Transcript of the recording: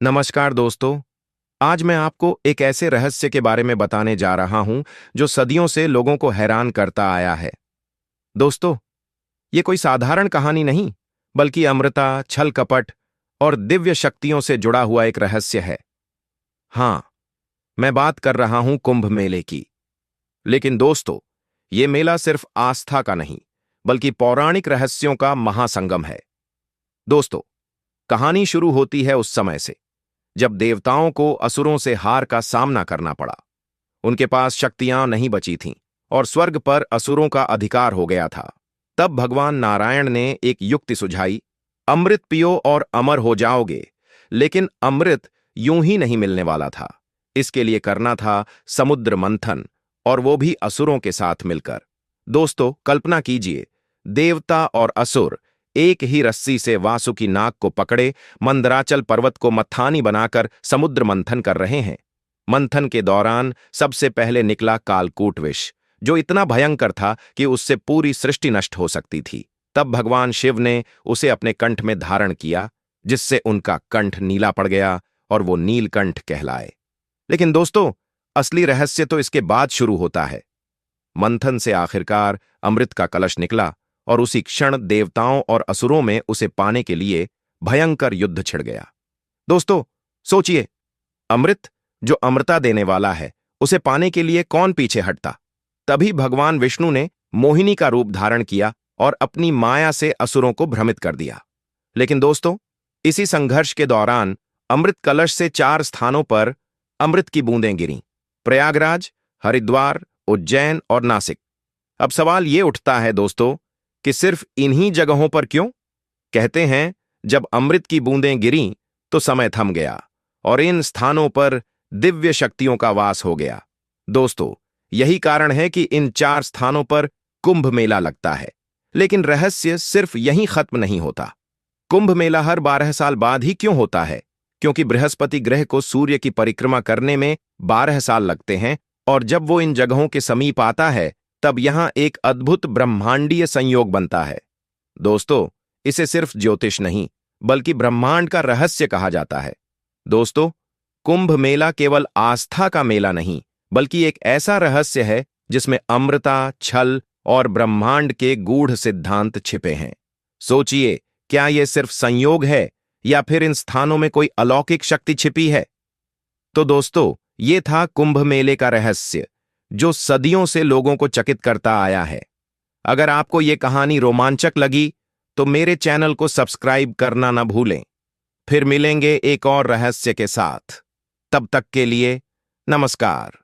नमस्कार दोस्तों। आज मैं आपको एक ऐसे रहस्य के बारे में बताने जा रहा हूं जो सदियों से लोगों को हैरान करता आया है। दोस्तों, ये कोई साधारण कहानी नहीं, बल्कि अमृता, छल कपट और दिव्य शक्तियों से जुड़ा हुआ एक रहस्य है। हां, मैं बात कर रहा हूं कुंभ मेले की। लेकिन दोस्तों, ये मेला सिर्फ आस्था का नहीं, बल्कि पौराणिक रहस्यों का महासंगम है। दोस्तों, कहानी शुरू होती है उस समय से जब देवताओं को असुरों से हार का सामना करना पड़ा। उनके पास शक्तियां नहीं बची थीं और स्वर्ग पर असुरों का अधिकार हो गया था। तब भगवान नारायण ने एक युक्ति सुझाई, अमृत पियो और अमर हो जाओगे। लेकिन अमृत यूं ही नहीं मिलने वाला था। इसके लिए करना था समुद्र मंथन, और वो भी असुरों के साथ मिलकर। दोस्तों, कल्पना कीजिए, देवता और असुर एक ही रस्सी से वासुकी नाग को पकड़े मंदराचल पर्वत को मथानी बनाकर समुद्र मंथन कर रहे हैं। मंथन के दौरान सबसे पहले निकला कालकूट विष, जो इतना भयंकर था कि उससे पूरी सृष्टि नष्ट हो सकती थी। तब भगवान शिव ने उसे अपने कंठ में धारण किया, जिससे उनका कंठ नीला पड़ गया और वो नीलकंठ कहलाए। लेकिन दोस्तों, असली रहस्य तो इसके बाद शुरू होता है। मंथन से आखिरकार अमृत का कलश निकला और उसी क्षण देवताओं और असुरों में उसे पाने के लिए भयंकर युद्ध छिड़ गया। दोस्तों, सोचिए, अमृत जो अमृता देने वाला है, उसे पाने के लिए कौन पीछे हटता। तभी भगवान विष्णु ने मोहिनी का रूप धारण किया और अपनी माया से असुरों को भ्रमित कर दिया। लेकिन दोस्तों, इसी संघर्ष के दौरान अमृत कलश से 4 स्थानों पर अमृत की बूंदें गिरीं: प्रयागराज, हरिद्वार, उज्जैन और नासिक। अब सवाल ये उठता है दोस्तों, कि सिर्फ इन्हीं जगहों पर क्यों? कहते हैं, जब अमृत की बूंदें गिरीं तो समय थम गया और इन स्थानों पर दिव्य शक्तियों का वास हो गया। दोस्तों, यही कारण है कि इन 4 स्थानों पर कुंभ मेला लगता है। लेकिन रहस्य सिर्फ यहीं खत्म नहीं होता। कुंभ मेला हर 12 साल बाद ही क्यों होता है? क्योंकि बृहस्पति ग्रह को सूर्य की परिक्रमा करने में 12 साल लगते हैं, और जब वो इन जगहों के समीप आता है, तब यहां एक अद्भुत ब्रह्मांडीय संयोग बनता है। दोस्तों, इसे सिर्फ ज्योतिष नहीं, बल्कि ब्रह्मांड का रहस्य कहा जाता है। दोस्तों, कुंभ मेला केवल आस्था का मेला नहीं, बल्कि एक ऐसा रहस्य है जिसमें अमृता, छल और ब्रह्मांड के गूढ़ सिद्धांत छिपे हैं। सोचिए, क्या यह सिर्फ संयोग है या फिर इन स्थानों में कोई अलौकिक शक्ति छिपी है? तो दोस्तों, ये था कुंभ मेले का रहस्य, जो सदियों से लोगों को चकित करता आया है। अगर आपको ये कहानी रोमांचक लगी, तो मेरे चैनल को सब्सक्राइब करना न भूलें। फिर मिलेंगे एक और रहस्य के साथ। तब तक के लिए नमस्कार।